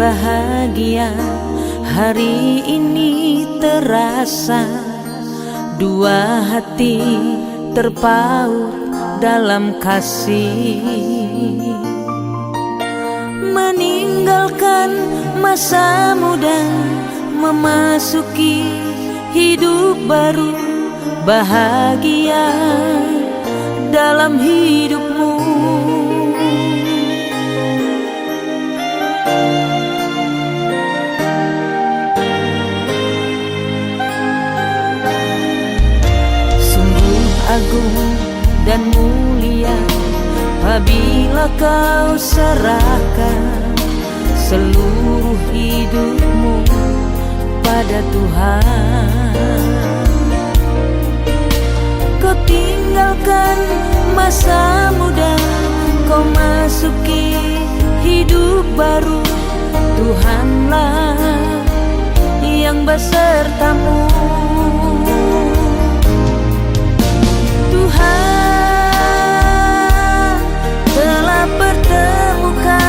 bahagia hari ini terasa, dua hati terpaut dalam kasih. Meninggalkan masa muda, memasuki hidup baru, bahagia dalam hidupmu. Sungguh agung dan mulia apabila kau serahkan seluruh hidupmu pada Tuhan. Kau tinggalkan masa muda, kau masuki hidup baru. Tuhanlah yang besertamu. Tuhan telah pertemukan,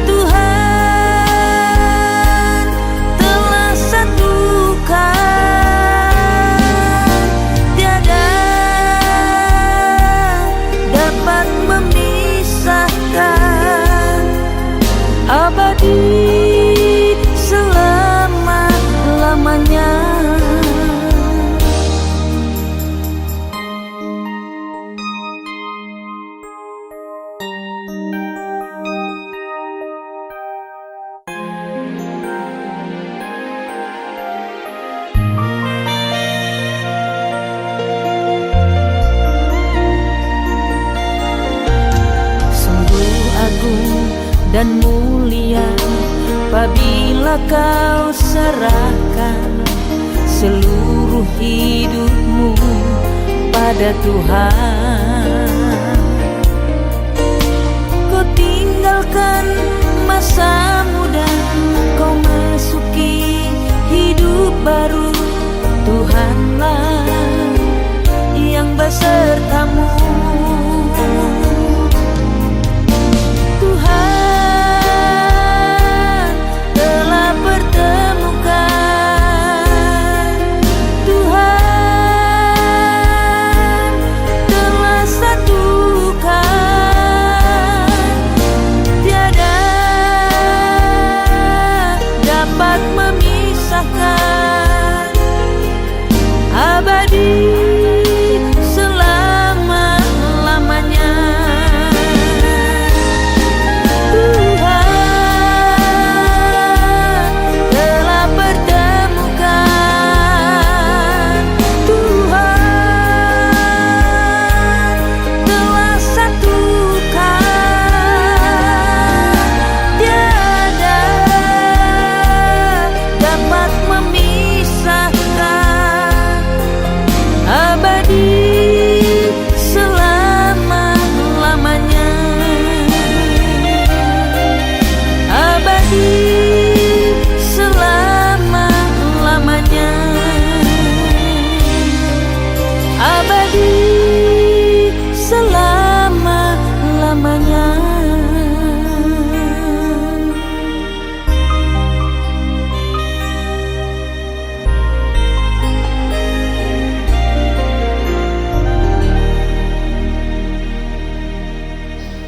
Tuhan telah satukan, tiada dapat memisahkan, abadi selama-lamanya. Dan mulia apabila kau serahkan seluruh hidupmu pada Tuhan. Kau tinggalkan masa muda, kau masuki hidup baru. Tuhanlah yang besertamu.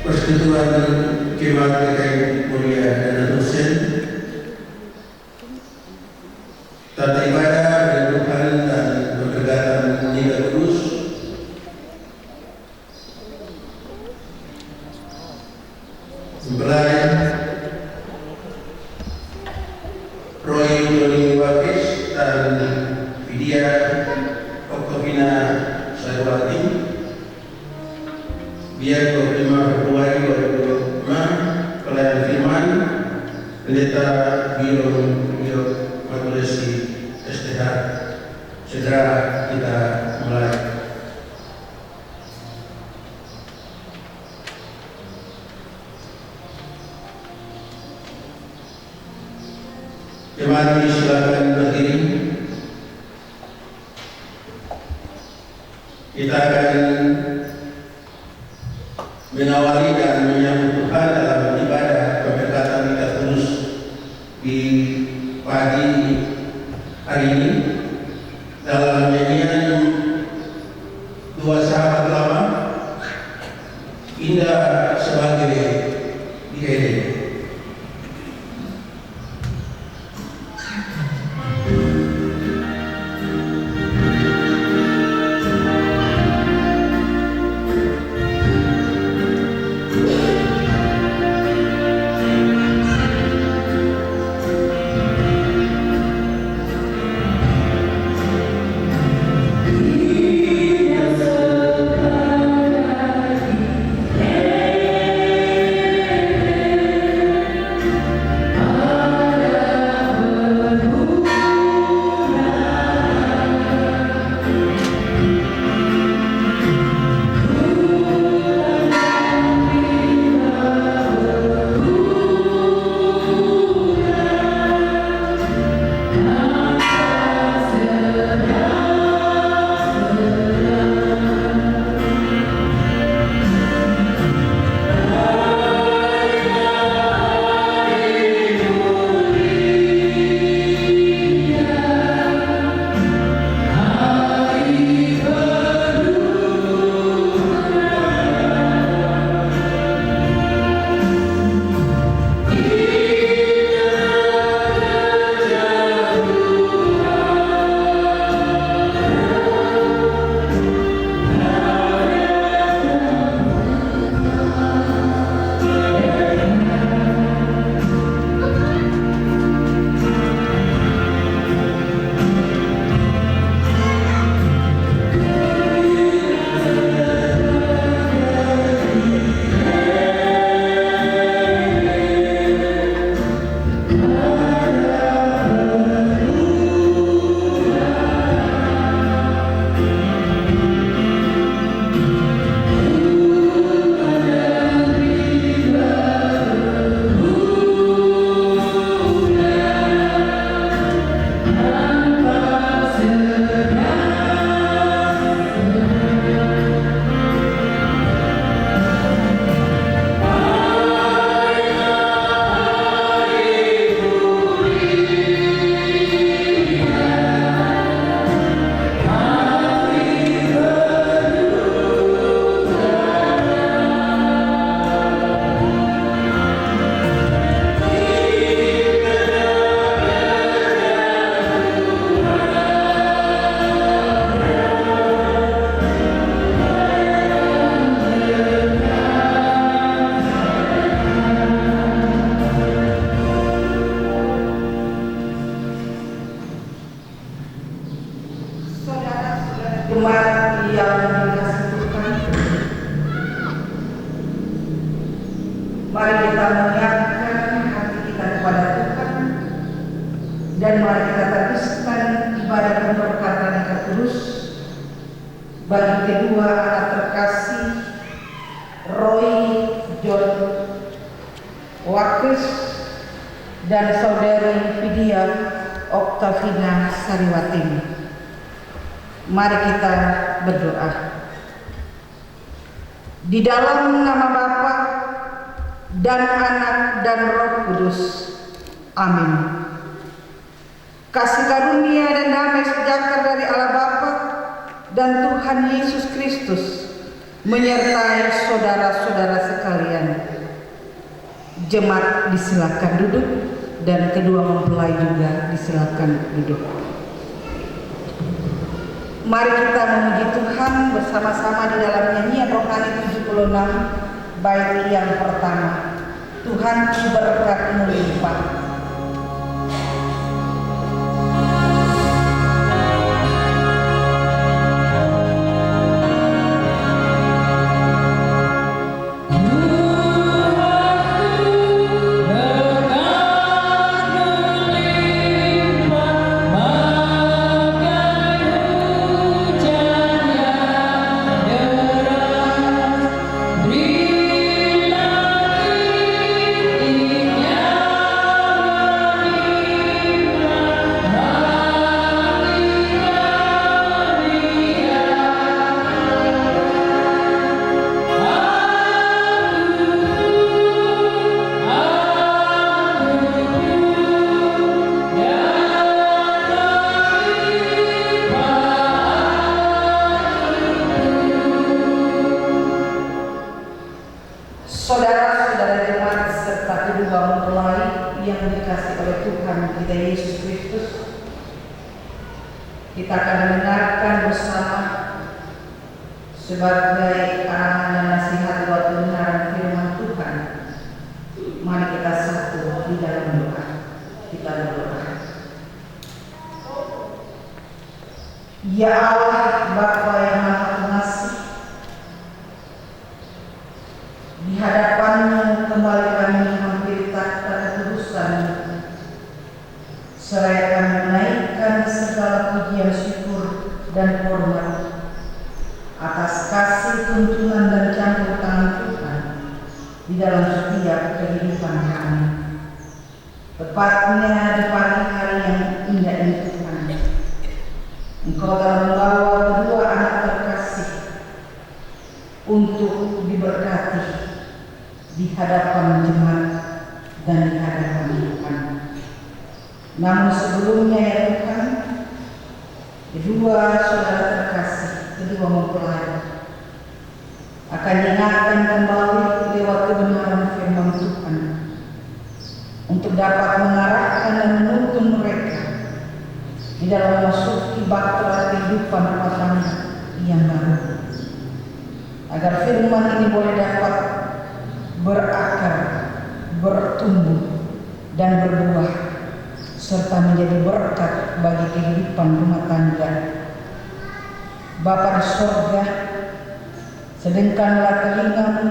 Persekutuan Jemaat GKI Mulia dan Dosen, tata ibadah pendudukan dan kegiatan Nida Kudus, mempelai Roy Joni Wafis dan Vidya Oktovina Saywati, biar 25 Februari 2005, pelayan firman Pendeta Biro Matulesi STH. Segera kita mulai. Jemaat silakan berdiri. Kita akan mengawali dan menyambut Tuhan dalam ibadah Jemaat yang dikasihi Tuhan, mari kita menyiapkan hati kita kepada Tuhan dan mari kita teruskan ibadah pemberkatan yang terus bagi kedua anak terkasih Roy John Wakis dan saudari Vidya Oktavina Sariwatini. Mari kita berdoa. Di dalam nama Bapa dan Anak dan Roh Kudus. Amin. Kasih karunia dan damai sejahtera dari Allah Bapa dan Tuhan Yesus Kristus menyertai saudara-saudara sekalian. Jemaat disilakan duduk dan kedua mempelai juga disilakan duduk. Mari kita memuji Tuhan bersama-sama di dalam nyanyian rohani 76 bait yang pertama. Tuhan berkat-Mu limpah. Saudara-saudara jemaat serta kedua mempelai yang dikasihi oleh Tuhan kita Yesus Kristus, kita akan mendengarkan bersama sebagai arahan dan nasihat buat kebenaran firman Tuhan. Mari kita satu di dalam doa. Kita berdoa. Ya Allah, Bapa yang Maha Pengasih, di hadapan-Mu kembali kami menghampiri takhta kekudusan, seraya kami menaikkan segala pujian syukur dan hormat atas kasih, tuntunan dan campur tangan Tuhan di dalam setiap kehidupan kami. Tepatnya di pagi hari yang indah ini Tuhan, Engkau telah membawa kedua anak terkasih untuk diberkati di hadapan jemaat dan di hadapan Tuhan. Namun sebelumnya ya Tuhan, kedua saudara terkasih, kedua mempelai akan diingatkan kembali lewat kebenaran firman Tuhan untuk dapat mengarahkan dan menuntun mereka di dalam memasuki bahtera kehidupan rumah tangga yang baru, agar firman ini boleh dapat berakar, bertumbuh dan berbuah serta menjadi berkat bagi kehidupan rumah tangga. Bapa di sorga, sedengkanlah telinga-Mu,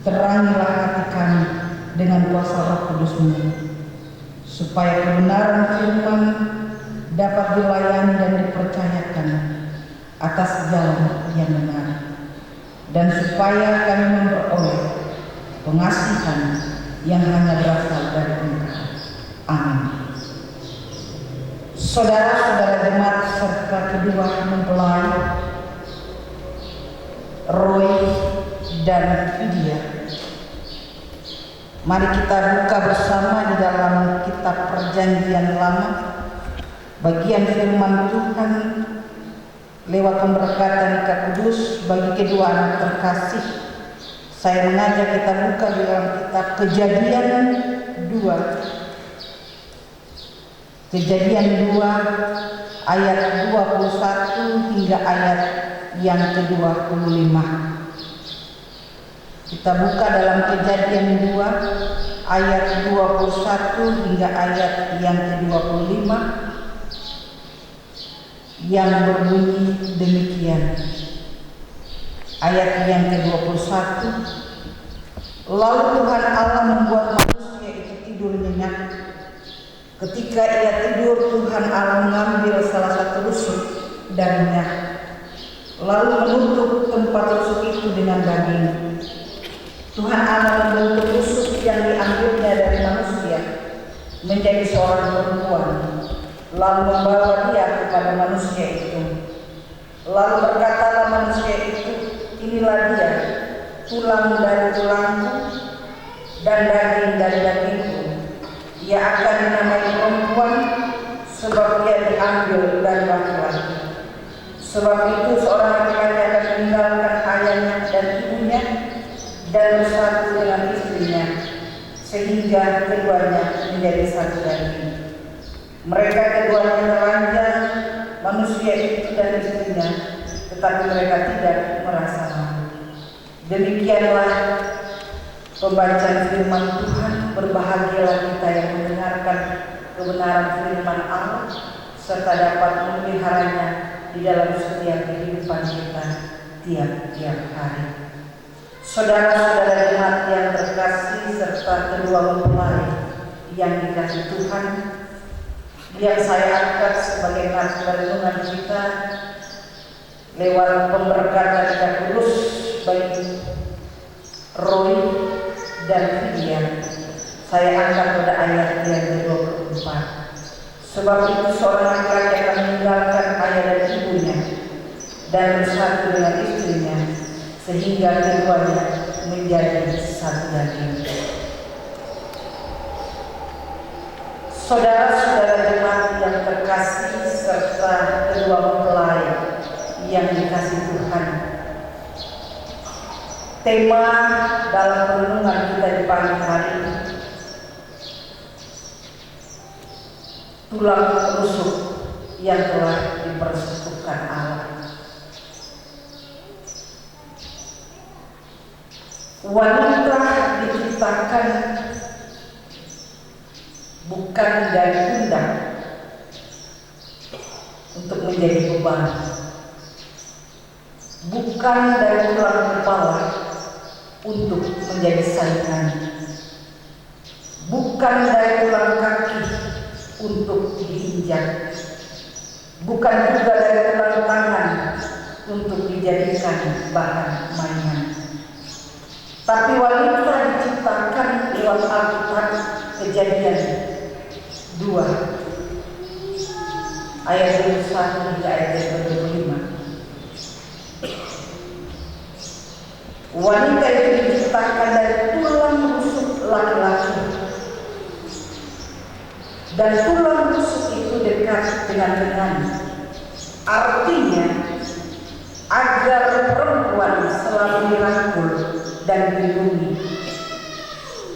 terangilah hati kami dengan kuasa Roh Kudus-Mu, supaya kebenaran firman dapat dilayani dan dipercayakan atas jalan yang benar, dan supaya kami memperoleh pengasihan yang hanya berasal dari Engkau. Amin. Saudara-saudara jemaat serta kedua mempelai Roy dan Vidya, mari kita buka bersama di dalam kitab Perjanjian Lama bagian firman Tuhan lewat pemberkatan nikah kudus bagi kedua anak terkasih. Saya mengajak kita buka di dalam kitab Kejadian 2. Kejadian 2 ayat 21 hingga ayat yang ke-25. Kita buka dalam Kejadian 2 ayat 21 hingga ayat yang ke-25. yang berbunyi demikian. Ayat yang ke-21, lalu Tuhan Allah membuat manusia itu tidur nyenyak. Ketika ia tidur, Tuhan Allah mengambil salah satu rusuk darinya, lalu menutup tempat rusuk itu dengan daging. Tuhan Allah membentuk rusuk yang diambilnya dari manusia menjadi seorang perempuan, lalu membawa dia kepada manusia itu. Lalu berkatalah manusia itu, inilah dia, tulang dari tulangku dan daging dari dagingku. Ia akan dinamai perempuan, sebab ia diambil dari laki-laki. Sebab itu seorang laki-laki akan meninggalkan ayahnya dan ibunya dan bersatu dengan istrinya, sehingga keduanya menjadi satu daging. Mereka keduanya telanjang, manusia itu dan istrinya, tetapi mereka tidak merasa malu. Demikianlah pembacaan firman Tuhan. Berbahagialah kita yang mendengarkan kebenaran firman Allah serta dapat memeliharanya di dalam setiap kehidupan kita tiap-tiap hari. Saudara-saudara jemaat yang terkasih serta kedua mempelai yang dikasihi Tuhan, yang saya angkat sebagai narasumber renungan kita lewat pemberkatan Roh Kudus bagi Roy dan Fidia. Saya angkat pada ayat yang ke-24. Sebab itu seorang laki-laki akan meninggalkan ayah dan ibunya dan bersatu dengan istrinya, sehingga keduanya menjadi satu daging. Saudara-saudara jemaat yang terkasih serta kedua mempelai yang dikasihi Tuhan, tema dalam renungan kita di pagi hari ini, tulang rusuk yang telah dipersekutukan Allah. Wanita diciptakan bukan dari pundak untuk menjadi beban, bukan dari tulang kepala untuk menjadi saingan, bukan dari tulang kaki untuk diinjak, bukan juga dari tulang tangan untuk dijadikan bahan mainan. Tapi wanita diciptakan lewat Alkitab, Kejadian 2 ayat 1 hingga ayat 25. Wanita itu diciptakan dari tulang rusuk laki-laki, dan tulang rusuk itu dekat dengan lengan. Artinya agar perempuan selalu dirangkul dan dilindungi.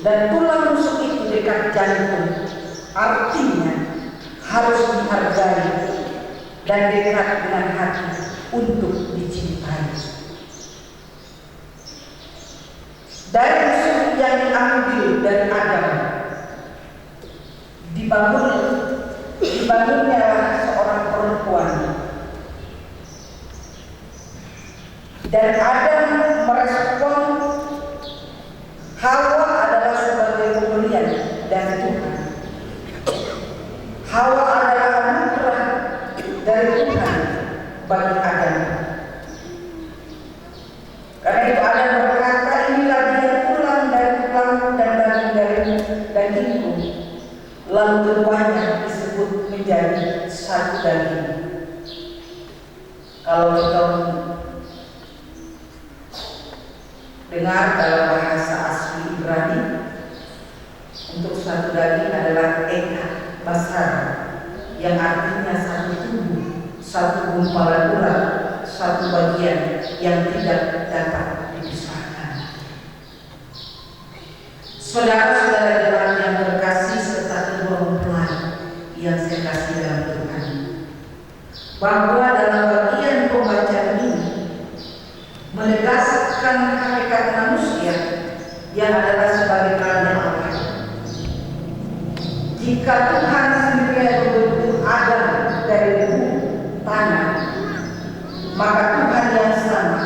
Dan tulang rusuk itu dekat jantung, artinya harus dihargai dan dekat dengan hati untuk dicintai. Dari rusuk yang diambil dari Adam, dibangunnya seorang perempuan, dan Adam merespon Hawa adalah sebagai pemberian dari Tuhan. Hawa adalah anugerah dari Tuhan bagi Adam. Karena itu Adam berkata, inilah dia tulang dari tulangku dan daging dari dagingku. Lalu keduanya disebut menjadi satu daging. Kalau kita dengar dalam bahasa asli Ibrani, untuk satu daging adalah eka basar, yang artinya satu tubuh, satu gumpalan urat, satu bagian yang tidak dapat dipisahkan. Saudara-saudara jemaat yang terkasih serta kedua mempelai yang saya kasih dalam Tuhan, bahwa dalam bagian pembacaan ini menegaskan hakikat manusia yang adalah sebagai karya Allah. Jika Tuhan sendiri membentuk Adam dari debu tanah, Maka Tuhan yang sama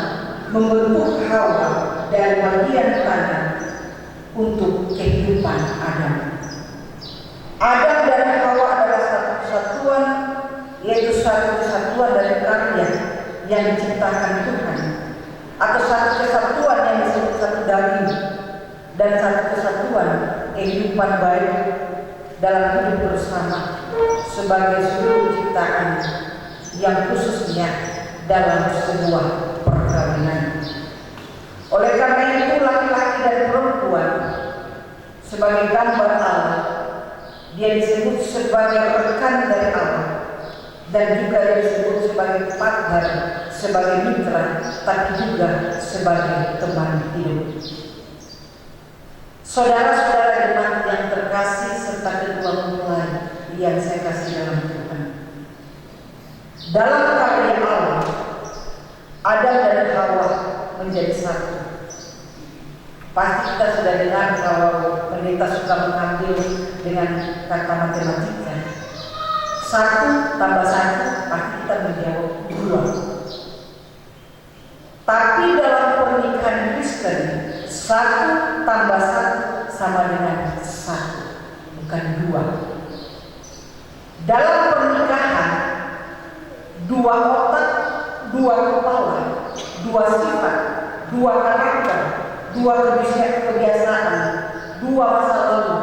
membentuk Hawa dari bagian tanah untuk kehidupan Adam. Adam dan Hawa adalah satu kesatuan, yaitu satu kesatuan dari karya yang diciptakan Tuhan, atau satu kesatuan yang disebut satu daging, dan satu kesatuan kehidupan baik dalam hidup bersama sebagai seluruh ciptaan yang khususnya dalam sebuah perkawinan. Oleh karena itu laki-laki dan perempuan sebagai gambar Allah, dia disebut sebagai rekan dari Allah, dan juga dia disebut sebagai partner, sebagai mitra, tapi juga sebagai teman hidup. Saudara-saudara jemaat yang terkasih serta kedua mempelai yang saya kasih dalam Tuhan, dalam karya Allah, Adam dan Hawa menjadi satu. Pasti kita sudah dengar kalau pendeta suka mengambil dengan kata matematika. 1 tambah 1 pasti kita menjawab 2. Tapi dalam pernikahan Kristen 1 tambah 1 sama dengan 1, bukan 2. Dalam pernikahan 2 otak, 2 kepala, 2 sifat, 2 karakter, 2 kebiasaan, 2 masa lalu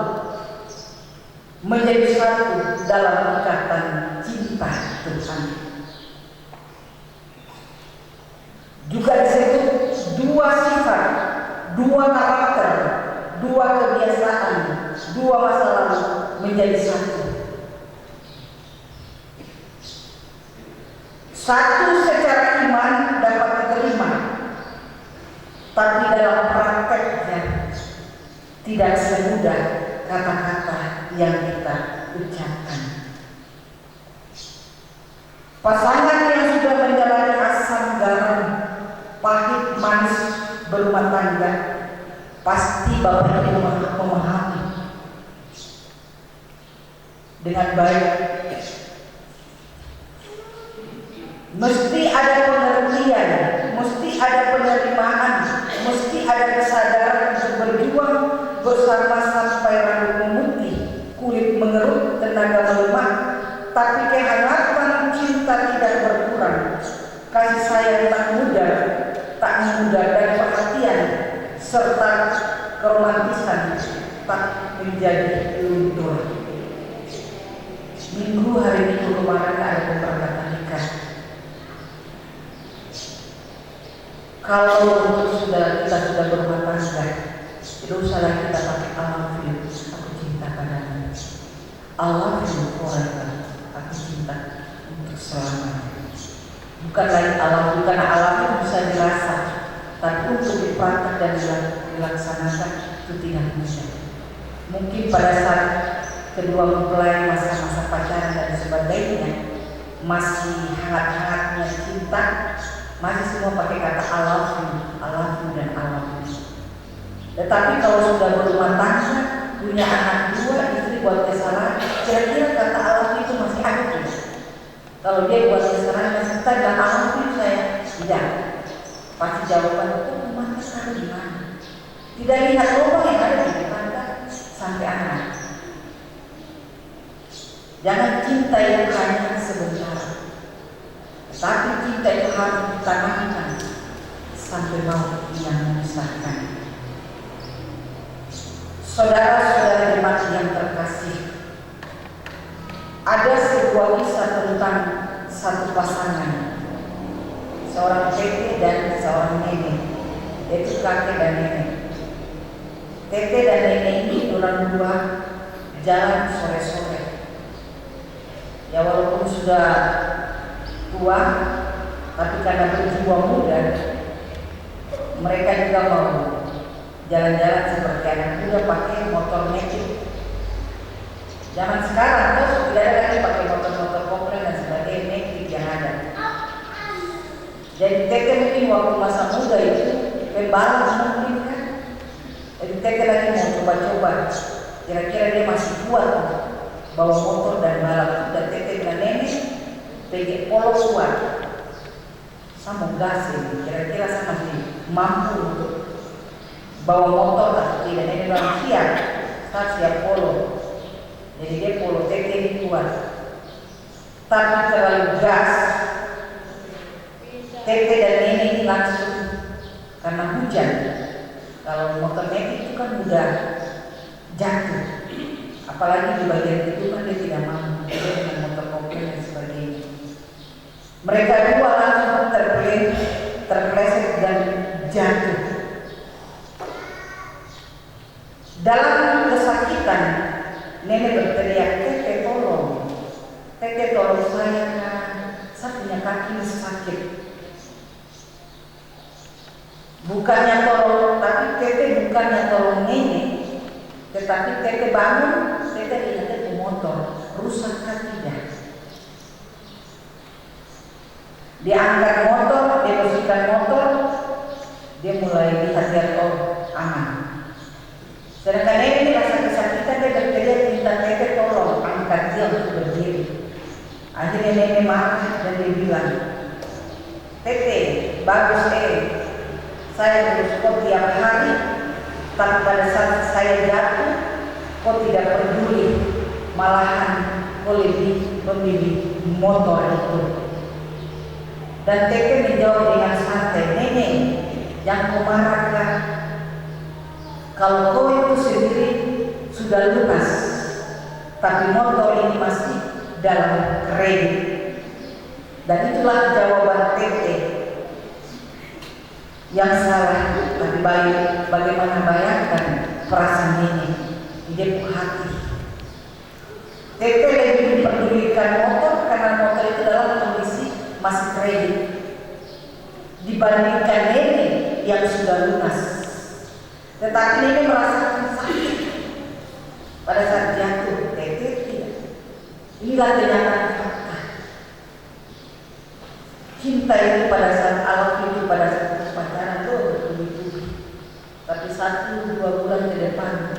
menjadi satu dalam ikatan cinta Tuhan. Juga disebut 2 sifat, 2 karakter, 2 kebiasaan, 2 masa lalu menjadi satu. Satu secara iman dapat diterima, tapi dalam prakteknya tidak semudah kata-kata yang kita ucapkan. Pasangan yang sudah menjalani asam garam, pahit manis berumah tangga, pasti Bapak Ibu memahami dengan baik. Mesti ada pengertian, mesti ada penerimaan, mesti ada kesadaran untuk berjuang bersama sampai rambut memutih, kulit mengerut, tenaga melemah, tapi kehangatan cinta tidak berkurang. Kasih sayang tak mudah dan perhatian serta keromantisan tak menjadi luntur. Minggu hari Minggu kemarin ada pemberangkatan nikah. Kalau kita sudah berumah tangga, tidak usahlah kita pakai alafil, aku cinta padamu. Alafil forever, aku cinta untuk selamanya. Bukan lagi alafil, karena alafil bisa dirasa, tapi untuk dipraktek dan dilaksanakan itu tidak mudah. Mungkin pada saat kedua mempelai masa-masa pacaran dan sebagainya masih hangat-hangatnya cinta, masih semua pakai kata alafil dan alafil. Tetapi kalau sudah berumah tangga, punya anak 2, istri buat kesalahan, kira-kira kata alafil itu masih ada. Kalau dia buat kesalahan, kita bilang alafil saya, tidak. Pasti jawaban itu rumahnya sekarang di mana? Tidak lihat lubang yang ada di depan sampai anak. Jangan cinta yang hanya sebentar, tapi cinta itu harus ditanamkan sampai maut yang memisahkan. Saudara-saudara jemaat yang terkasih, ada sebuah kisah tentang satu pasangan, seorang tete dan seorang nenek, yaitu kakek dan nenek. Tete dan nenek ini orang dua jalan sore-sore. Ya walaupun sudah tua, tapi karena berjiwa muda, mereka juga mau jalan-jalan seperti anak muda pakai motor metik. Zaman sekarang tuh tidak ada lagi pakai motor-motor kopling dan sebagainya, metik yang ada. Jadi Tete mungkin waktu masa muda itu pembalap mungkin kan. Jadi Tete lagi mau coba-coba, kira-kira dia masih kuat bawa motor dan balap. Dan Tete bilang, nenek, pergi polo kuat. saya mau gas ini, kira-kira saya masih mampu untuk bawa motor atau tidak. Ini bilang siap, saya siap polo. Jadi dia polo TT ini kuat, tapi terlalu gas, TT dan ini langsung karena hujan. Kalau motor metik itu kan mudah jatuh, apalagi di bagian itu kan dia tidak mampu dengan motor kopling dan sebagainya. Mereka dua langsung terpeleset dan jatuh. Dalam kesakitan, nenek berteriak, "Tete tolong, Tete tolong saya punya kaki sakit." Bukannya tolong, tapi Tete bukannya tolong nenek, tetapi Tete bangun, Tete lihat ke motor, rusak kan tidak. Dia angkat motor, dia bersihkan motor, dia mulai lihat aman. Sedangkan nenek rasa kesakitan, dia berteriak minta Tete tolong angkat dia untuk berdiri. Akhirnya nenek marah dan dia bilang, "Tete, bagus saya berusaha tiap hari, tapi pada saat saya jatuh, kau tidak peduli, malahan kau lebih memilih motor itu." Dan Tete menjawab dengan santai, "Nenek, yang kau marahkan, kalau kau itu sendiri sudah lunas, tapi motor ini masih dalam kredit." Dan itulah jawaban Tete yang salah, tapi bagaimana bayangkan perasaan ini di dia hati. Tete lebih diperdulikan motor karena motor itu dalam kondisi masih kredit dibandingkan nenek yang sudah lunas. Tetapi nenek merasakan sakit pada saat jatuh, Tete tidak. Inilah kenyataan fakta. Cinta itu pada saat awal itu, pada saat pacaran itu bertubi-tubi, tapi 1-2 bulan ke depan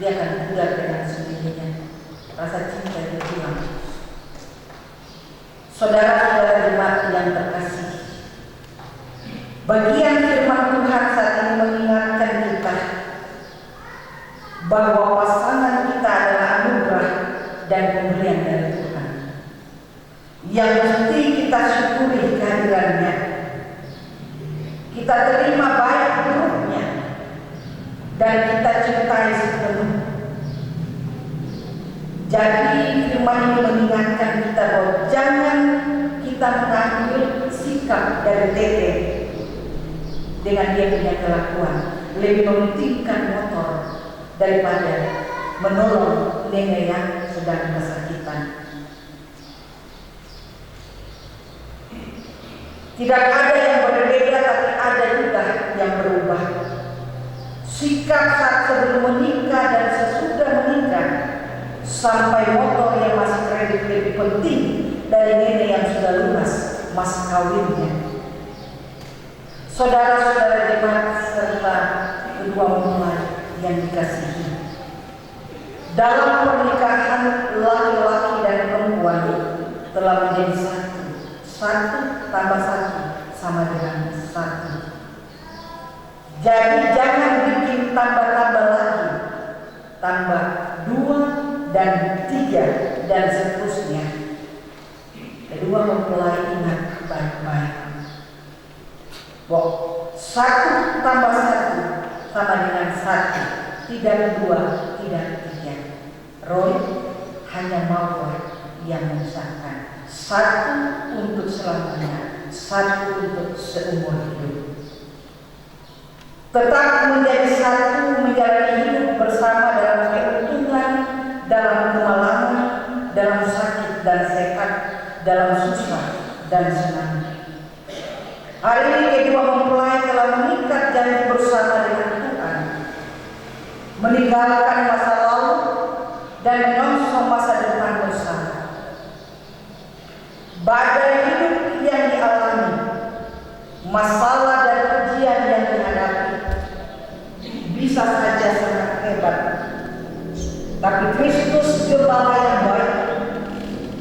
dia akan pudar dengan sendirinya. Rasa cinta itu hilang. Saudara-saudara jemaat yang terkasih, bagian firman Tuhan saat ini mengingatkan kita bahwa pasangan kita adalah anugerah dan pemberian dari Tuhan yang mesti kita syukuri kehadirannya. Kita terima baik buruknya dan kita cintai sepenuhnya. Jadi firman ini mengingatkan kita bahwa jangan kita mengambil sikap dari Tete dengan dia punya kelakuan, lebih mementingkan motor daripada menolong nenek yang sedang kesakitan. Tidak ada yang berbeda, tapi ada juga yang berubah. Sikap saat sebelum menikah dan sesudah menikah, sampai motor yang masih kredit lebih penting dari nenek yang sudah lunas mas kawinnya. Saudara-saudara jemaat serta kedua mempelai yang dikasihi, dalam pernikahan laki-laki dan perempuan telah menjadi satu. 1 tambah 1 sama dengan 1. Jadi jangan bikin tambah-tambah lagi, tambah 2 dan 3 dan seterusnya. Kedua mempelai ingat baik-baik. 1 tambah 1 sama dengan 1, tidak 2, tidak 3. Roy hanya mau yang mengusahakan 1 untuk selamanya, 1 untuk seumur hidup. Tetap menjadi 1, menjalani hidup bersama dalam keuntungan, dalam kemalangan, dalam sakit dan sehat, dalam susah dan senang. Hari ini kedua mempelai telah mengikat janji bersama dengan Tuhan, meninggalkan masa lalu dan menyongsong masa depan bersama. Badai hidup yang dialami, masalah dan ujian yang dihadapi bisa saja sangat hebat, tapi Kristus Gembala yang baik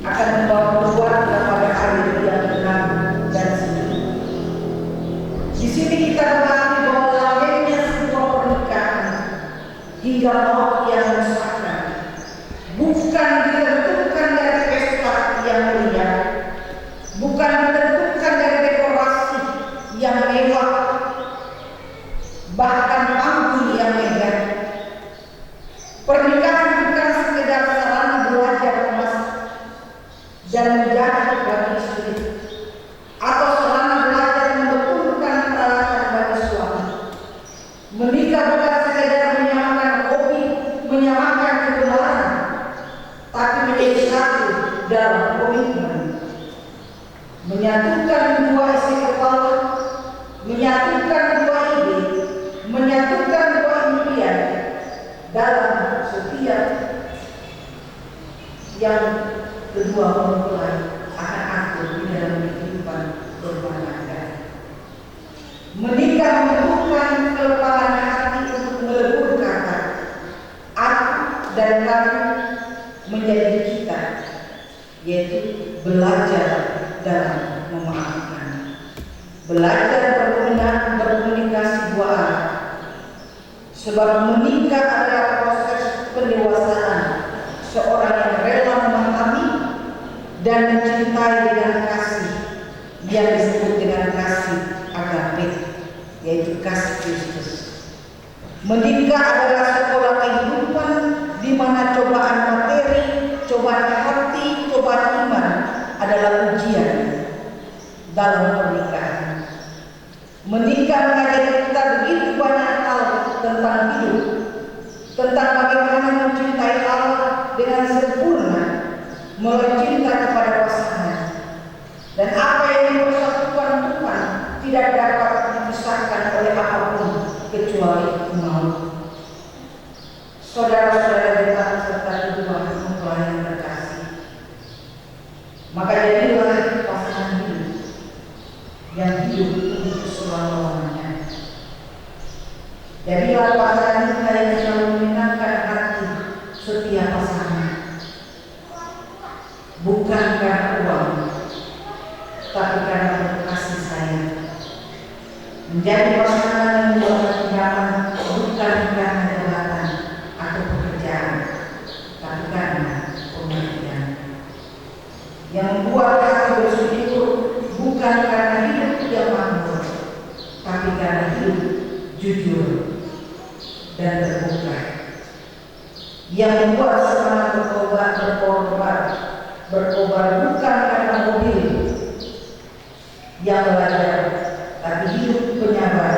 akan membawa keluarga pada hari yang tenang dan sejahtera. menikah mau yang mesrakan, bukan ditentukan dari pesta yang meriah, bukan ditentukan dari dekorasi yang mewah, bahkan panggung yang megah. Pernikahan bukan sekedar sarana belajar emas dan menjadi bagi istri, atau sarana belajar membetulkan peralatan bagi suami. Menikah bukan sekedar menyamakan hobi, menyamakan kegemaran, tapi menjadi satu dalam komitmen, menyatukan dua isi kepala, menyatukan dua ide, menyatukan dua impian dalam setiap yang kedua mempelai akan atur di dalam kehidupan berumah tangga. Menikah membutuhkan kelepahan hati untuk melebur kata aku dan kamu menjadi kita, yaitu belajar dalam memaafkan, belajar berkomunikasi dua arah. Sebab menikah adalah proses pendewasaan seorang yang rela memahami dan mencintai dengan kasih yang disebut dengan kasih agape, yaitu kasih Kristus. Menikah adalah sekolah kehidupan di mana cobaan materi, cobaan hati, cobaan iman adalah ujian dalam pernikahan. Menikah mengajari kita begitu banyak hal tentang hidup, tentang bagaimana mencintai Allah dengan sempurna, melalui cinta kepada pasangan, dan apa yang dipersatukan Tuhan tidak dapat dipisahkan oleh apapun kecuali maut. Saudara-saudara jemaat serta kedua mempelai yang terkasih, maka jadilah pasangan hidup yang hidup untuk selama-lamanya. Jadilah pasangan kita yang selalu menyenangkan hati setiap pasangan, bukan karena uang, tapi karena kasih sayang. Menjadi pasangan yang membawa nyaman bukan karena jabatan atau pekerjaan, tapi karena pengertian. Yang membuat hati bersyukur bukan karena hidup yang makmur, tapi karena hidup jujur dan terbuka. Yang membuat semangat berkobar bukan karena mobil yang belajar, tapi hidup penyabar.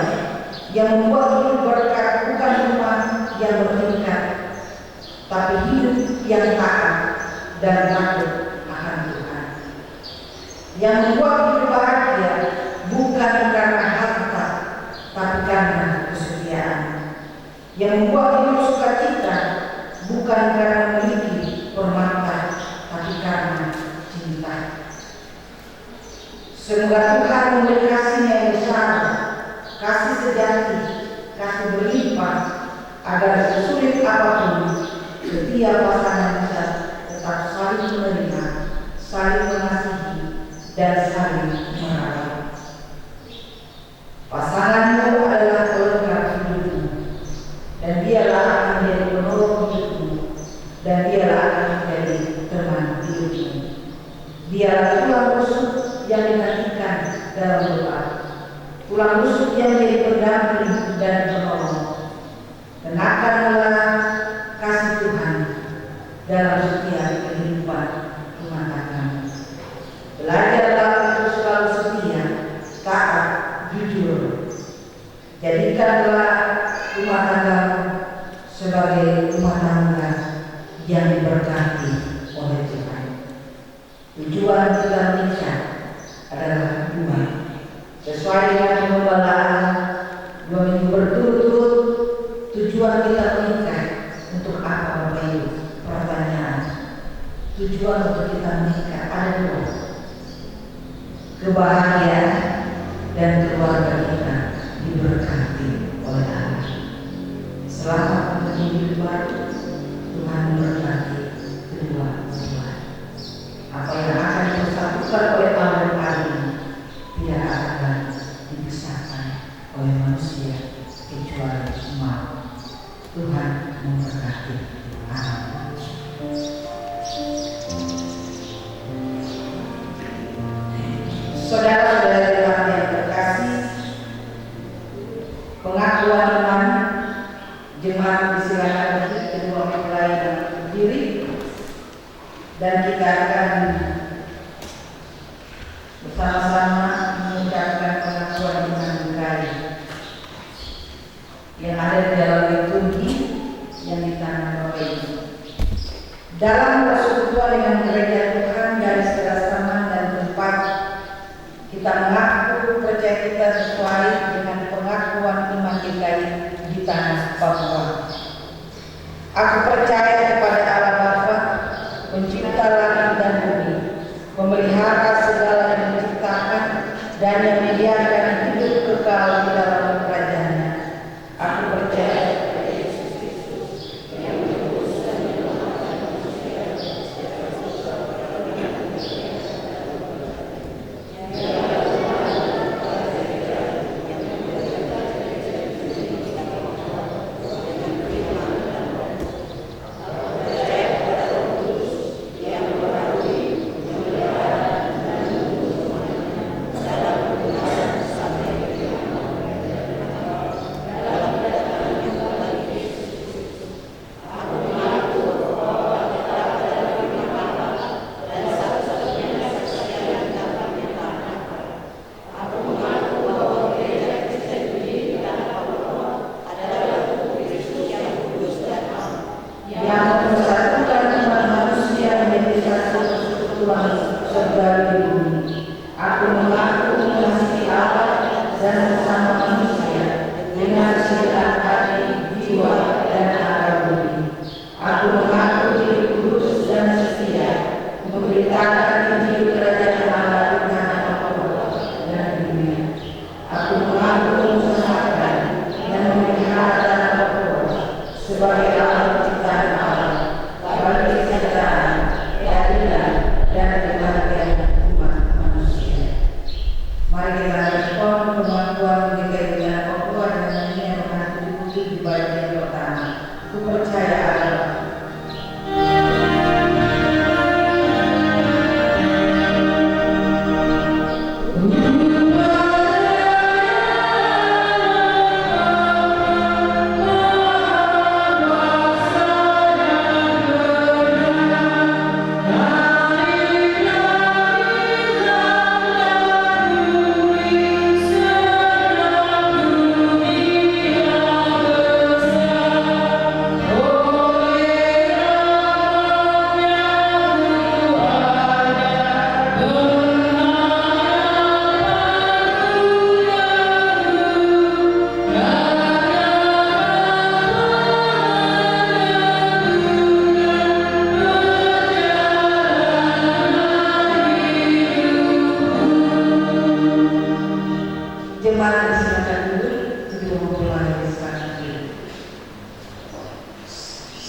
Yang membuat hidup berkat bukan rumah yang bertingkat, tapi hidup yang taat dan takut akan Tuhan. Yang membuat hidup bahagia bukan karena harta, tapi karena kesetiaan. Yang membuat hidup sukacita bukan karena memiliki permata, tapi karena cinta. Semoga Tuhan memberi kasih-Nya yang besar, kasih sejati, kasih berlimpah, agar sesulit apapun setiap pasangan bisa tetap saling menerima, saling mengasihi, dan saling merawat. Pasanganmu adalah pelengkap hidupmu, dan dialah akan menjadi penolong hidupmu, dan dialah akan menjadi teman hidupmu. Dialah tulang rusuk yang dinantikan dalam doa, tulang rusuk yang menjadi pendamping dan penolong. Kenakanlah kasih Tuhan dalam setiap kehidupan rumah tangga. Belajarlah untuk selalu setia, taat, jujur. Jadikanlah rumah tangga sebagai rumah tangga yang diberkati oleh Tuhan. Tujuan kita menikah adalah dua, sesuai dengan pembelaan 2 minggu berturut-turut. Tujuan kita menikah untuk apa, Bapak Ibu? Pertanyaan. Tujuan untuk kita menikah ada dua: kebahagiaan dan keluarga kita diberkati oleh Allah. Selamat untuk hidup baru. Tuhan memberkati kedua-dua. Apa yang akan dipersatukan oleh Allah hari ini tidak akan dipisahkan oleh manusia kecuali maut. Tuhan Saudara-saudara jemaat yang terkasih, pengakuan iman jemaat disilakan bagi kedua mempelai yang berdiri, dan kita akan bersama-sama mengucapkan pengakuan iman kembali yang ada di dalam liturgi yang ditanam Bapak Ibu. Dalam persekutuan dengan gereja Tuhan dari segala zaman dan tempat, kita mengaku percaya kita sesuai dengan pengakuan iman kita di tanah Papua. Aku percaya kepada Allah Bapa, pencipta langit dan bumi, memelihara segala yang diciptakan dan yang menyediakan hidup kekal di dalam kerajaan-Nya. Aku percaya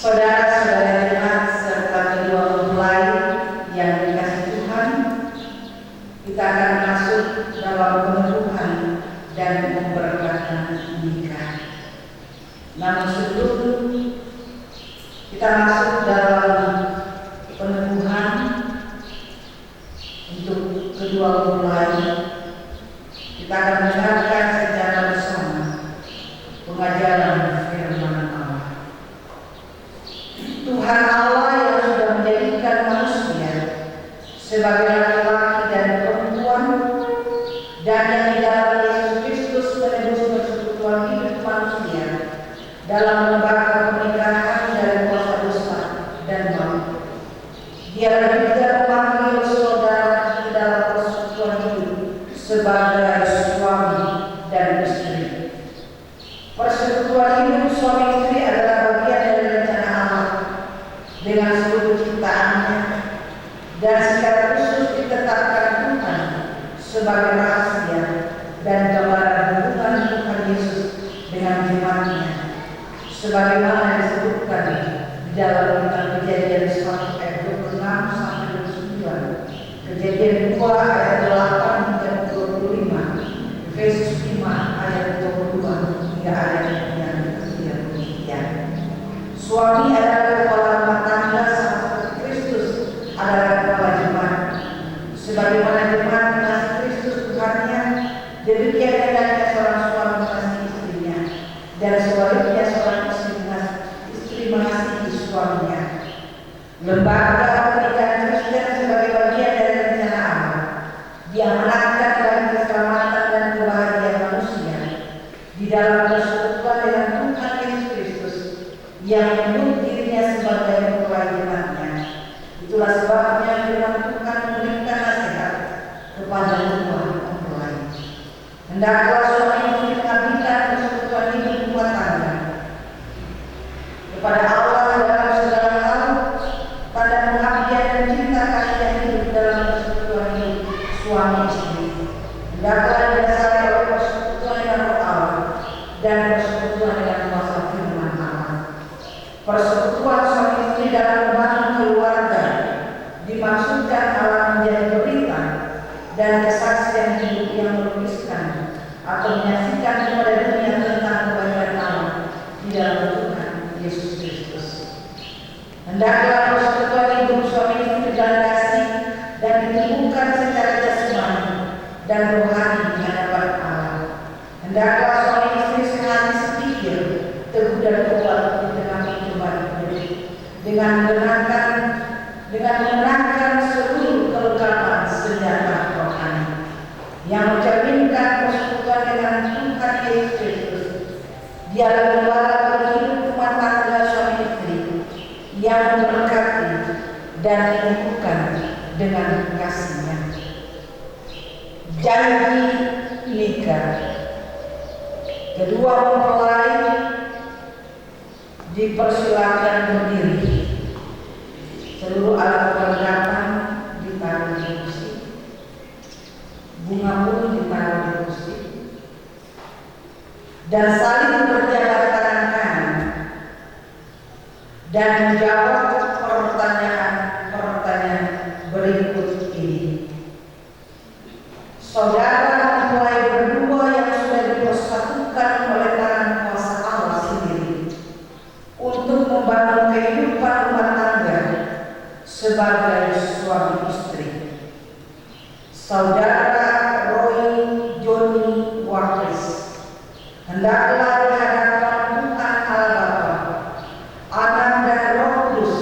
saudara-saudara jemaat serta kedua mempelai yang dikasihi Tuhan, kita akan masuk dalam peneguhan dan pemberkatan nikah. Namun sebelum kita masuk dalam peneguhan untuk kedua mempelai, kita akan mendengarkan secara bersama pengajaran firman Allah. Tuhan Allah yang sudah menjadikan manusia sebagai laki-laki dan perempuan, dan yang di dalam Yesus Kristus menebus persekutuan hidup manusia dalam lembaga pernikahan dari kuasa dosa dan maut. Dia juga memanggil saudara di dalam persekutuan hidup sebagai suami dan istri. Persekutuan hidup suami istri adalah bagian dari rencana Allah dengan seluruh ciptaannya, dan secara khusus ditetapkan Tuhan sebagai rahasia dan gambaran hubungan Tuhan Yesus dengan jemaatnya, sebagaimana disebutkan di dalam kitab Kejadian 1 ayat 26 sampai 29, Kejadian 2 ayat 8 hingga 25, Efesus 5 ayat 22 hingga ayat yang ke-33. Suami adalah di dalam persekutuan dengan Tuhan Yesus Kristus yang menyebut dirinya sebagai pelayanannya. Itulah sebabnya firman Tuhan memberikan nasihat kepada semua mempelai. Hendaklah suami istri mengabdikan persekutuan hidup rumah tangga kepada Allah dalam segala hal, pada pengabdian dan cinta kasih yang hidup dalam persekutuan hidup suami istri. Hendaklah didasari oleh persekutuan dengan Roh Allah dan persekutuan dengan kuasa firman Allah. Persekutuan suami istri dalam membangun keluarga dimaksudkan Allah menjadi berita dan kesaksian hidup yang melukiskan atau menyaksikan kepada dunia tentang kebaikan Allah di dalam Tuhan Yesus Kristus. Hendaklah persekutuan hidup suami istri dalam kasih dan ditumbuhkan secara jasmani dan rohani di hadapan Allah. Hendaklah suami istri sehati sepikir, teguh dan kuat di tengah percobaan hidup, dengan mengenangkan seluruh kelengkapan senjata rohani yang mencerminkan persekutuan dengan Tuhan Yesus Kristus. Dialah gembala berhidup rumah tangga suami istri yang memberkati dan menumbuhkan dengan kasih-Nya. Janji nikah. Kedua mempelai dipersilakan berdiri. Seluruh alat perlengkapan ditaruh di kursi, bunga pun ditaruh di kursi, dan saling berjabat tangan kanan dan menjawab pertanyaan berikut ini. Saudara mempelai berdua yang sudah dipersatukan oleh tangan kuasa Allah sendiri untuk membangun kehidupan rumah tangga sebagai suami istri. Saudara Roy Joni Wakris hendaklah di hadapan Tuhan Allah Bapa, Anak dan Roh Kudus,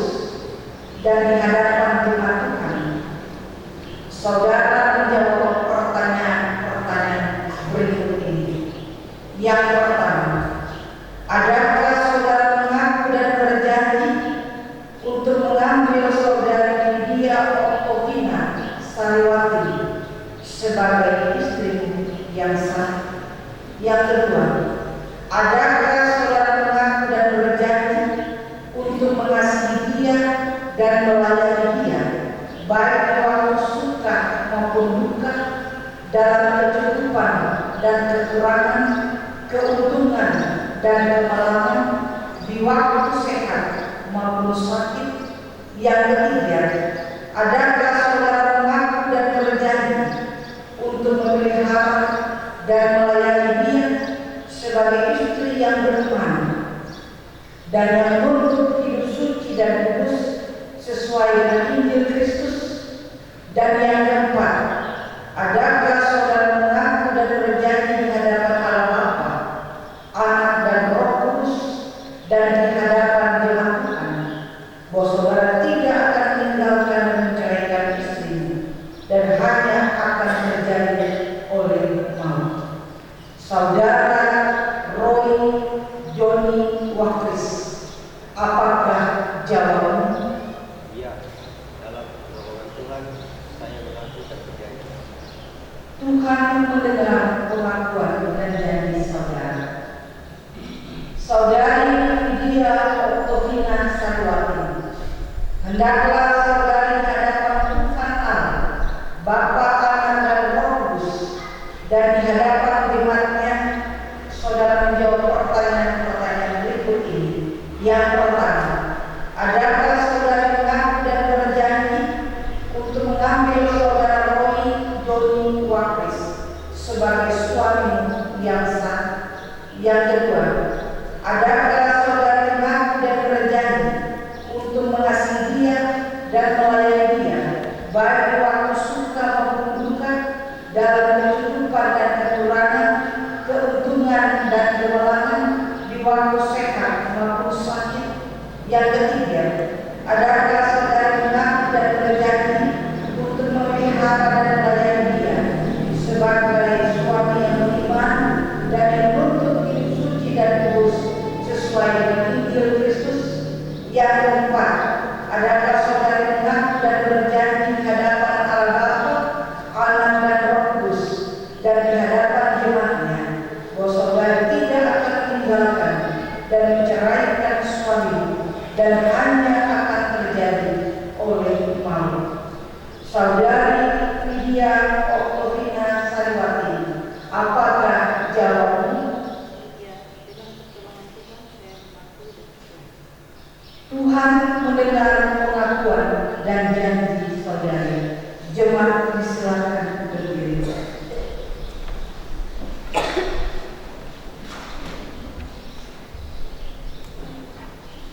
dan di hadapan jemaat Tuhan, saudara menjawab pertanyaan berikut ini. Yang pertama, adakah saudara mengaku dan berjanji untuk mengambil saudari Lydia Oktovina Sariwati sebagai istri yang sah? Yang kedua, adakah saudara mengaku dan berjanji untuk mengasihi dia dan melayani dia baik waktu suka maupun duka, dalam kecukupan dan kekurangan, keuntungan dan kemalangan, di waktu sehat maupun sakit? Yang ketiga, adakah saudara mengaku dan berjanji untuk memelihara dan melayani dia sebagai istri yang beriman dan yang menuntut hidup suci dan kudus sesuai dengan Injil Kristus? Dan yang keempat, adakah saudara mengaku dan berjanji di hadapan Allah Bapa, Anak dan Roh Kudus, dan di hadapan jemaat Tuhan, bahwa saudara tidak akan meninggalkan dan menceraikan istrinya dan hanya akan terjadi oleh maut? Saudara Roy Joni Wakris, apakah jawabanmu? Iya, dalam pertolongan Tuhan saya mengaku dan berjanji. Tuhan mendengar pengakuan dan janji saudara. Saudari Lydia Oktovina Sariwati, hendaklah saudari di hadapan Tuhan Allah, Bapa, Anak dan Roh Kudus, dan di hadapan jemaat-Nya, saudara menjawab pertanyaan berikut ini. Yang pertama, adakah saudari mengaku dan berjanji untuk mengambil saudara Roy Joni Wakris sebagai suami yang sah? Yang kedua, adakah saudari mengaku dan berjanji untuk mengasihi dia dan melayani dia baik waktu suka maupun duka, dalam kecukupan dan kekurangan, keuntungan dan kemalangan, di waktu sehat maupun sakit? Yang ketiga, adakah saudari mengaku dan berjanji untuk memelihara dan melayani dia sebagai suami yang beriman dan yang menuntut jawabnya, Tuhan mendengar pengakuan dan janji saudari. Jemaat disilakan berdiri.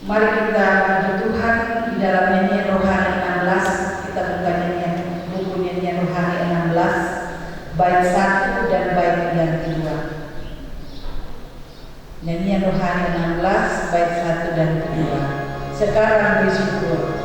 Mari kita puji Tuhan di dalam nyanyian rohani 16. Kita buka nyanyian buku nyanyian rohani 16 bait 1 dan bait yang kedua. Nyanyian rohani 16 bait 1 dan kedua. Sekarang bersyukur.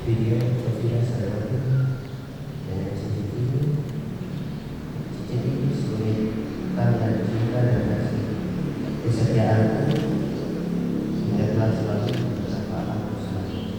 Video Sofia Sarawati dan CCTV sebagai tanda cinta dan kasih kesetiaanku hingga telah selalu bersama aku selanjutnya.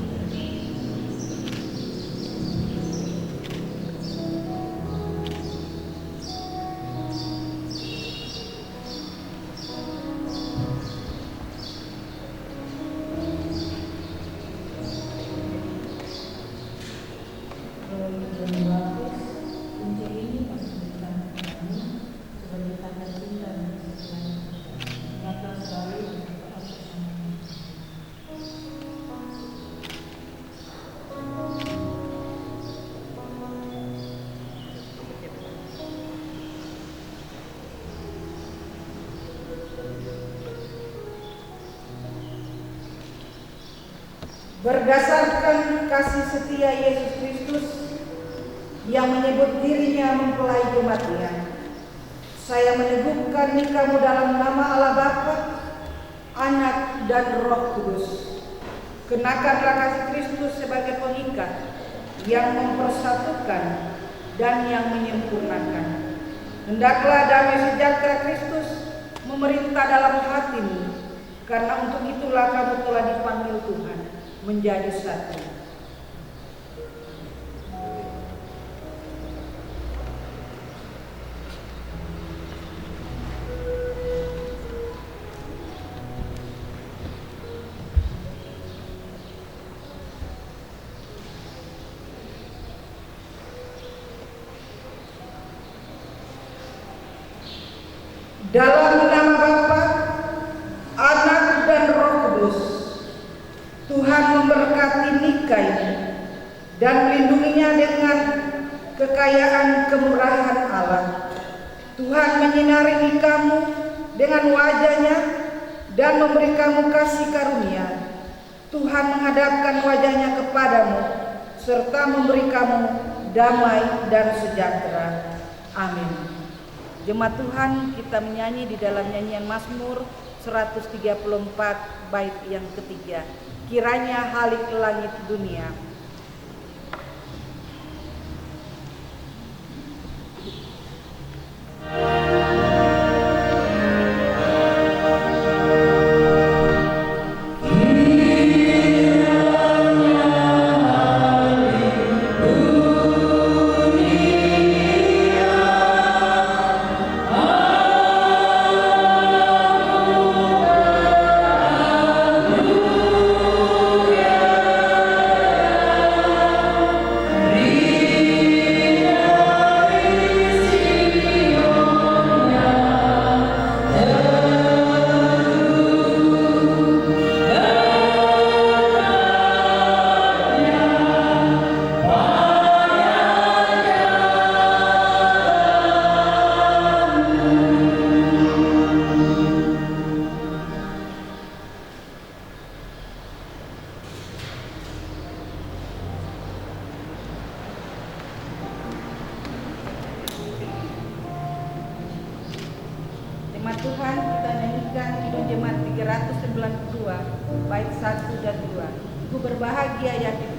Berdasarkan kasih setia Yesus Kristus yang menyebut dirinya mempelai jemaatnya, saya meneguhkan nikahmu dalam nama Allah Bapa, Anak dan Roh Kudus. Kenakanlah kasih Kristus sebagai pengikat yang mempersatukan dan yang menyempurnakan. Hendaklah damai sejahtera Kristus memerintah dalam hatimu, karena untuk itulah kamu telah dipanggil Tuhan menjadi satu. Dalam nama Bapa, Anak dan Roh Kudus, Tuhan memberkati nikah ini dan melindunginya dengan kekayaan kemurahan Allah. Tuhan menyinari nikahmu dengan wajahnya dan memberi kamu kasih karunia. Tuhan menghadapkan wajahnya kepadamu serta memberi kamu damai dan sejahtera. Amin. Jemaat Tuhan, kita menyanyi di dalam nyanyian Mazmur 134 bait yang ketiga. Kiranya halik langit dunia. Tuhan kita nyanyikan Kidung Jemaat 392 bait 1 dan 2. Ku berbahagia ya kita.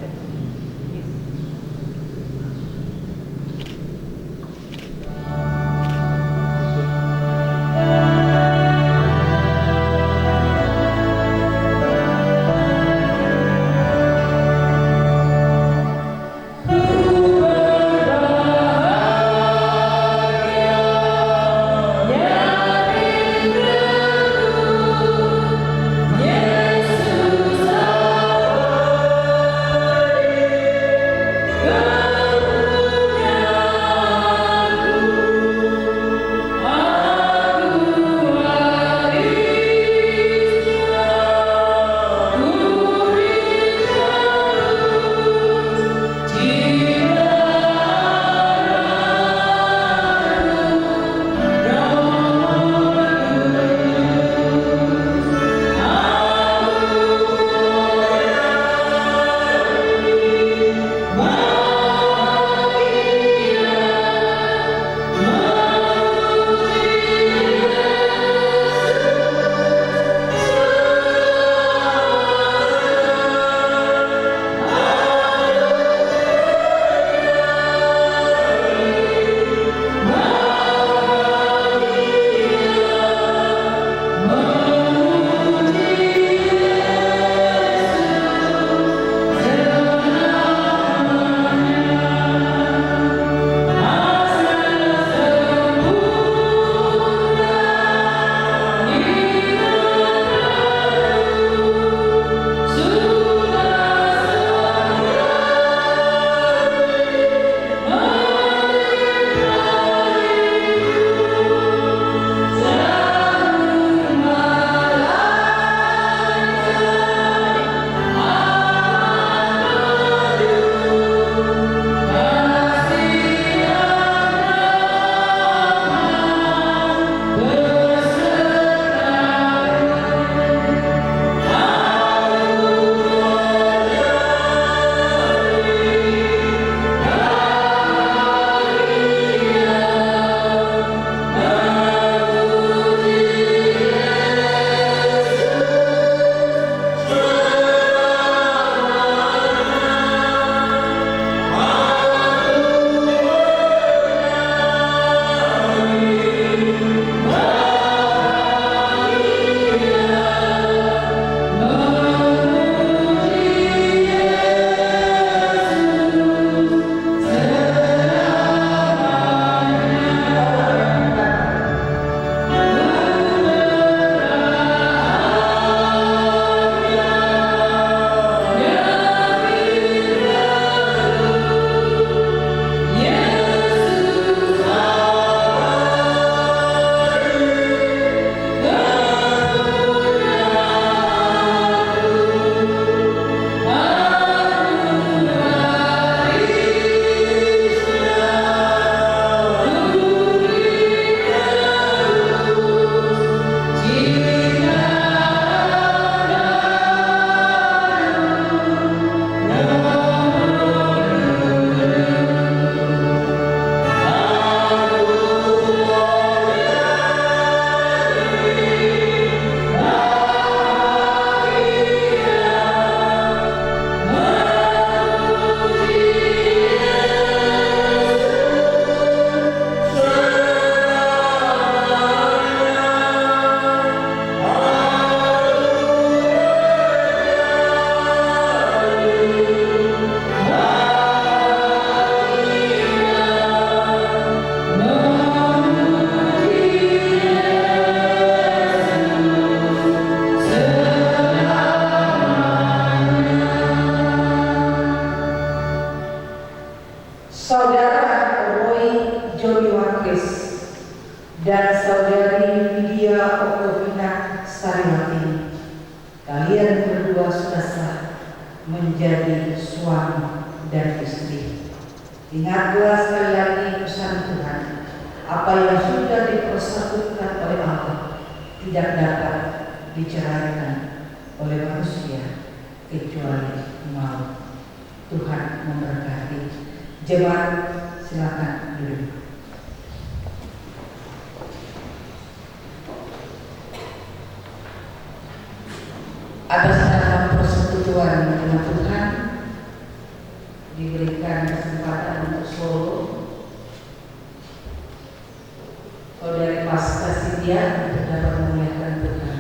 dan saudari Lydia Oktovina Sarimati. Kalian berdua sudah sah menjadi suami dan istri. Ingatlah sekali lagi pesan Tuhan, apa yang sudah dipersatukan oleh Allah tidak dapat diceraikan oleh manusia kecuali maut. Tuhan memberkati. Jemaat silakan duduk. atas dalam persekutuan dengan Tuhan diberikan kesempatan untuk solo Saudari Pasca Sidia untuk dapat memuliakan Tuhan.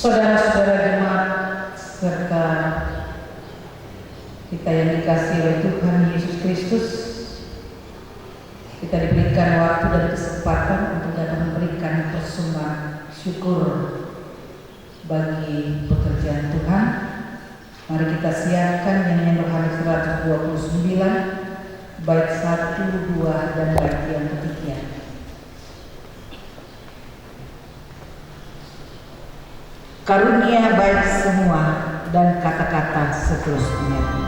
Saudara-saudara jemaat serta kita yang dikasihi oleh Tuhan Yesus Kristus, kita diberikan waktu dan kesempatan untuk dapat memberikan persembahan syukur bagi pekerjaan Tuhan. Mari kita siapkan nyanyian rohani 129 bait 1, 2 dan bait yang ketiga. Karunia baik semua dan kata-kata seterusnya.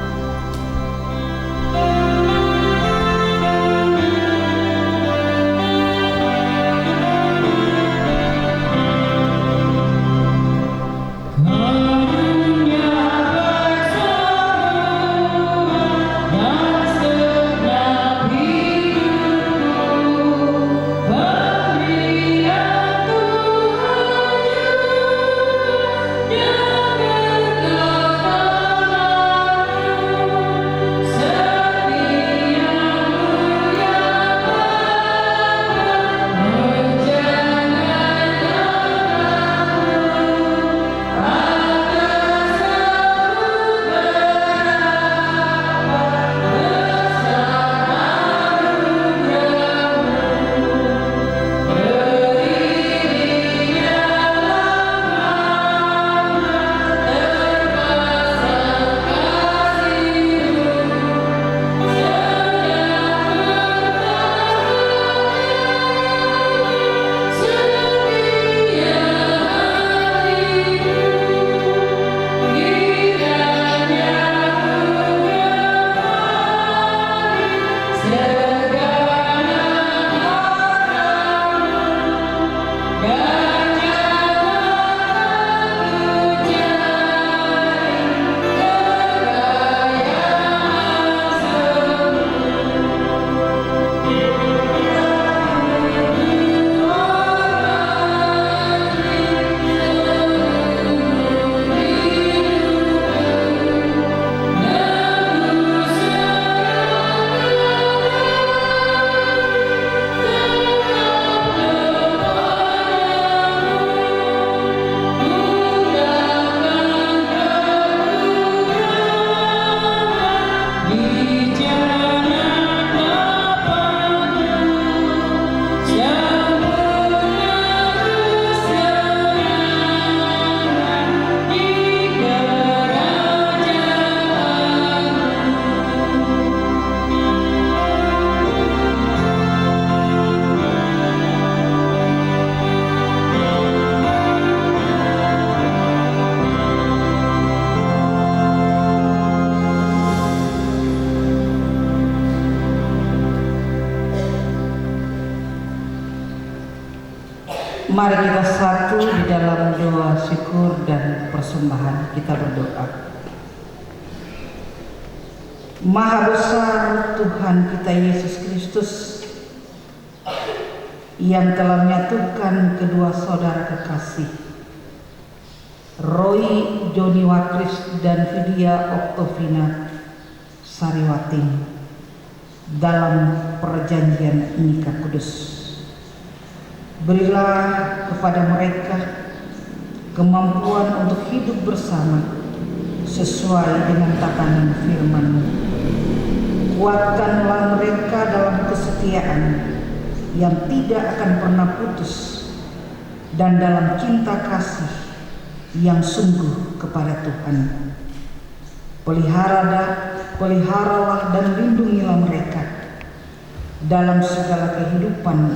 Mari kita satu di dalam doa syukur dan persembahan. Kita berdoa. Maha besar Tuhan kita Yesus Kristus yang telah menyatukan kedua saudara kekasih Roy Joni Wakris dan Vidya Oktovina Sariwati dalam perjanjian nikah kudus. Berilah kepada mereka kemampuan untuk hidup bersama sesuai dengan tatanan firman-Mu. Kuatkanlah mereka dalam kesetiaan yang tidak akan pernah putus dan dalam cinta kasih yang sungguh kepada Tuhan. Peliharalah dan lindungilah mereka dalam segala kehidupan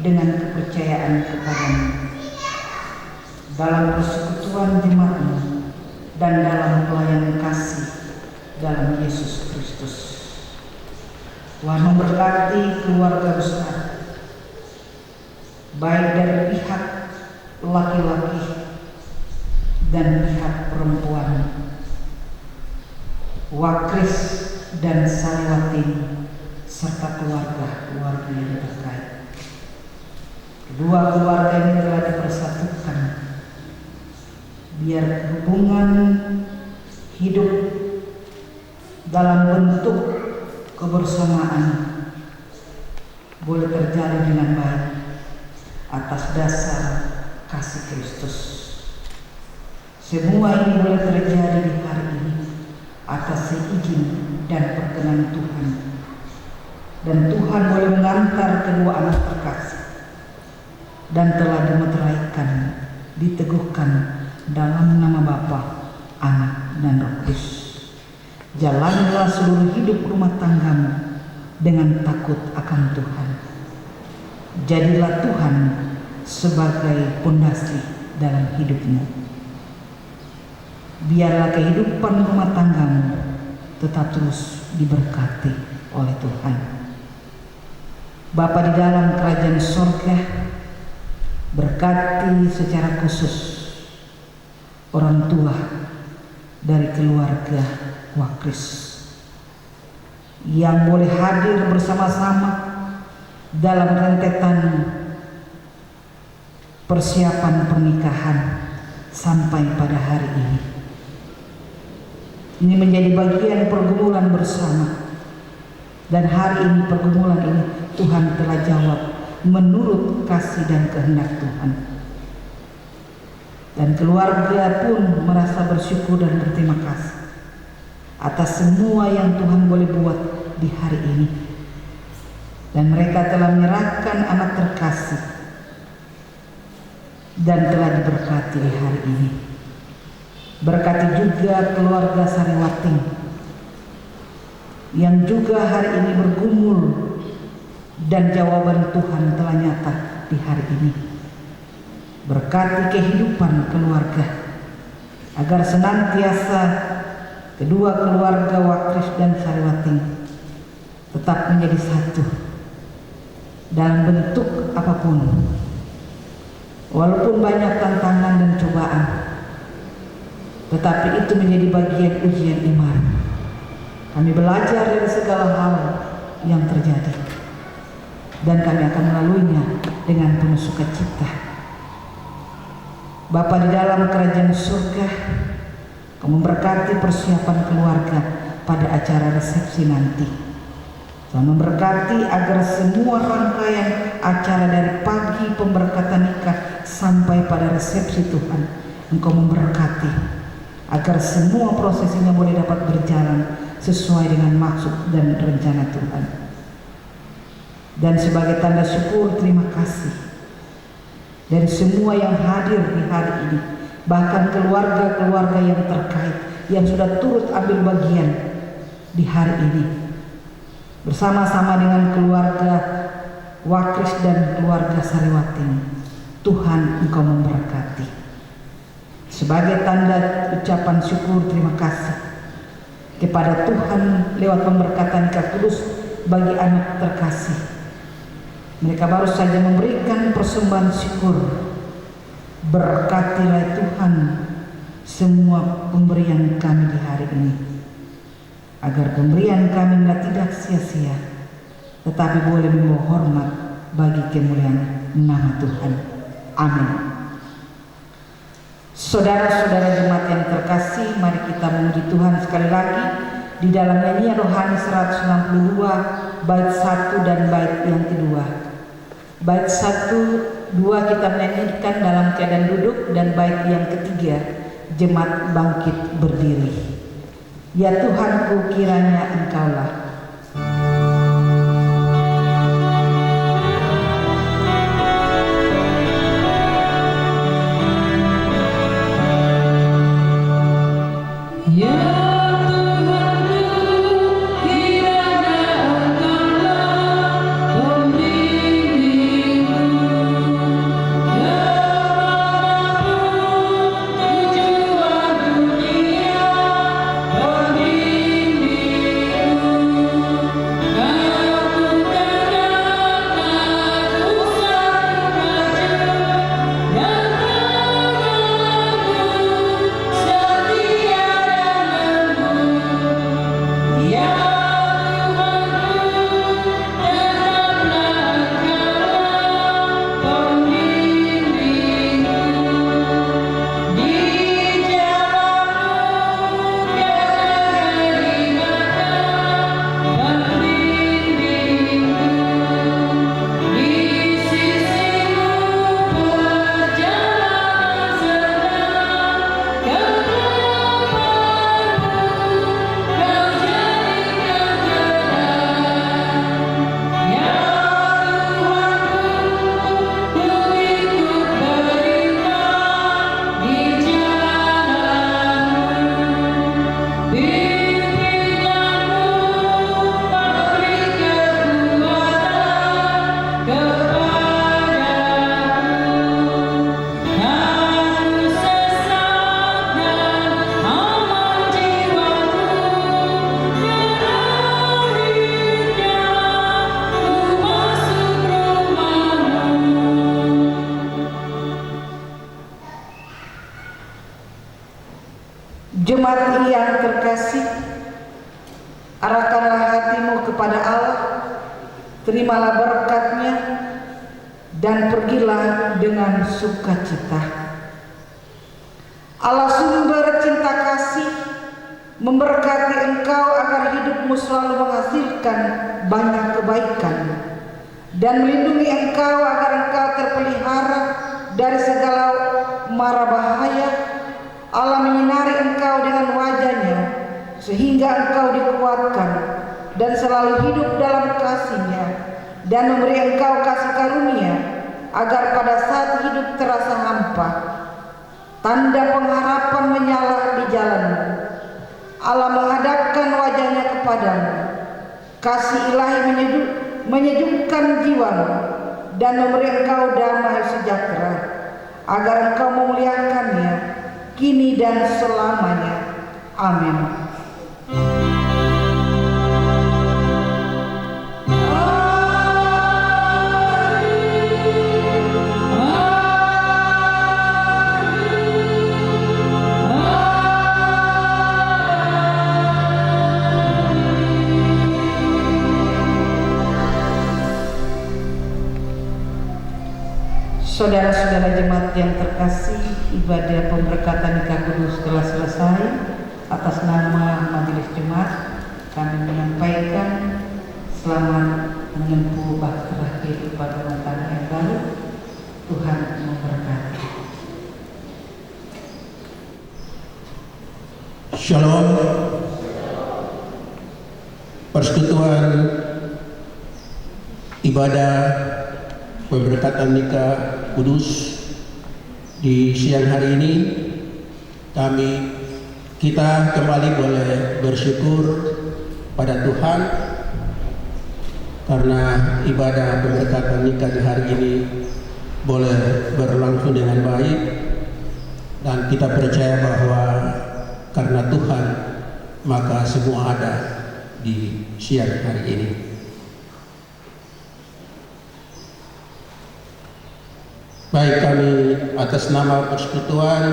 dengan kepercayaan kepada-Mu, dalam persekutuan jemaat-Mu dan dalam pelayanan kasih dalam Yesus Kristus. Tuhan memberkati keluarga besar, baik dari pihak laki-laki dan pihak perempuan, Wakris dan Sariwati serta keluarga-keluarga yang terkait. Kedua keluarga ini telah dipersatukan biar hubungan hidup dalam bentuk kebersamaan boleh terjalin dengan baik atas dasar kasih Kristus. Semua ini boleh terjadi di hari ini atas seizin dan perkenan Tuhan. Dan Tuhan boleh mengantar kedua anak terkasih dan telah dimeteraikan, diteguhkan dalam nama Bapa, Anak, dan Roh Kudus. Jalanilah seluruh hidup rumah tanggamu dengan takut akan Tuhan. Jadilah Tuhan sebagai pondasi dalam hidupmu. Biarlah kehidupan rumah tanggamu tetap terus diberkati oleh Tuhan. Bapa di dalam kerajaan surga, berkati secara khusus orang tua dari keluarga Wakris yang boleh hadir bersama-sama dalam rentetan persiapan pernikahan sampai pada hari ini. Ini menjadi bagian pergumulan bersama, dan hari ini pergumulan ini Tuhan telah jawab menurut kasih dan kehendak Tuhan. Dan keluarga pun merasa bersyukur dan berterima kasih atas semua yang Tuhan boleh buat di hari ini. Dan mereka telah menyerahkan anak terkasih dan telah diberkati di hari ini. Berkati juga keluarga Sariwating yang juga hari ini bergumul, dan jawaban Tuhan telah nyata di hari ini. Berkati kehidupan keluarga agar senantiasa kedua keluarga Wakris dan Sariwating tetap menjadi satu dalam bentuk apapun. Walaupun banyak tantangan dan cobaan, tetapi itu menjadi bagian ujian iman. Kami belajar dari segala hal yang terjadi, dan kami akan melaluinya dengan penuh sukacita. Bapa di dalam kerajaan surga, Kamu memberkati persiapan keluarga pada acara resepsi nanti. Tuhan memberkati agar semua rangkaian acara dari pagi pemberkatan nikah sampai pada resepsi Tuhan, Engkau memberkati agar semua prosesinya boleh dapat berjalan sesuai dengan maksud dan rencana Tuhan. Dan sebagai tanda syukur terima kasih dari semua yang hadir di hari ini, bahkan keluarga-keluarga yang terkait yang sudah turut ambil bagian di hari ini, bersama-sama dengan keluarga Wakris dan keluarga Sariwating. Tuhan, Engkau memberkati. Sebagai tanda ucapan syukur terima kasih kepada Tuhan lewat pemberkatan nikah kudus bagi anak terkasih. Mereka baru saja memberikan persembahan syukur. Berkatilah Tuhan semua pemberian kami di hari ini, agar pemberian kami tidak sia-sia, tetapi boleh membawa hormat bagi kemuliaan nama Tuhan. Amin. Saudara-saudara jemaat yang terkasih, mari kita memuji Tuhan sekali lagi di dalam nyanyian rohani 162 bait 1 dan bait yang kedua. Bait 1, 2 kita menyanyikan dalam keadaan duduk, dan bait yang ketiga jemaat bangkit berdiri. Ya Tuhanku, kiranya Engkaulah Tuhan Arahkanlah hatimu kepada Allah, terimalah berkat-Nya, dan pergilah dengan sukacita. Allah sumber cinta kasih memberkati engkau agar hidupmu selalu menghasilkan banyak kebaikan dan melindungi engkau agar engkau terpelihara dari segala mara bahaya. Allah menyinari engkau dengan wajah-Nya sehingga engkau dikuatkan dan selalu hidup dalam kasih-Nya, dan memberi engkau kasih karunia agar pada saat hidup terasa hampa, tanda pengharapan menyala di jalanmu. Allah menghadapkan wajah-Nya kepadamu, kasih ilahi menyejukkan jiwamu dan memberi engkau damai sejahtera, agar engkau memuliakan-Nya kini dan selamanya. Amin. Saudara-saudara jemaat yang terkasih, ibadah pemberkatan nikah kudus telah selesai. Atas nama Majelis Jemaat kami menyampaikan selamat menempuh bahtera kehidupan rumah tangga yang baru. Tuhan memberkati. Shalom. Persekutuan ibadah pemberkatan nikah kudus di siang hari ini kita kembali boleh bersyukur pada Tuhan karena ibadah pemberkatan nikah di hari ini boleh berlangsung dengan baik, dan kita percaya bahwa karena Tuhan maka semua ada di siang hari ini. Baik, kami atas nama persekutuan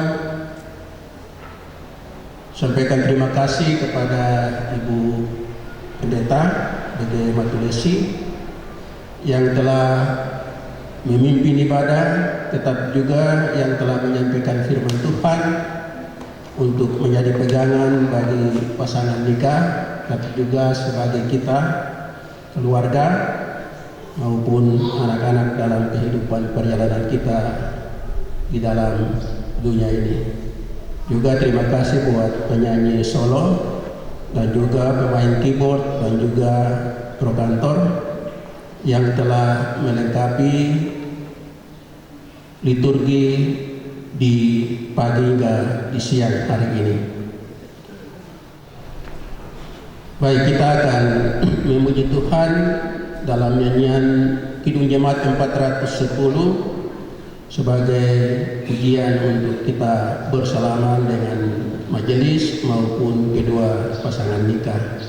sampaikan terima kasih kepada Ibu Pendeta BG Matulesi yang telah memimpin ibadah, tetap juga yang telah menyampaikan firman Tuhan untuk menjadi pegangan bagi pasangan nikah, tapi juga sebagai kita keluarga maupun anak-anak dalam kehidupan perjalanan kita di dalam dunia ini. Juga terima kasih buat penyanyi solo dan juga pemain keyboard dan juga prokantor yang telah melengkapi liturgi di pagi hingga di siang hari ini. Baik, kita akan memuji Tuhan dalam nyanyian Kidung Jemaat 410 sebagai pujian untuk kita bersalaman dengan majelis maupun kedua pasangan nikah.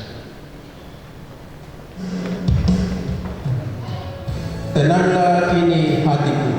Tenanglah kini hatiku,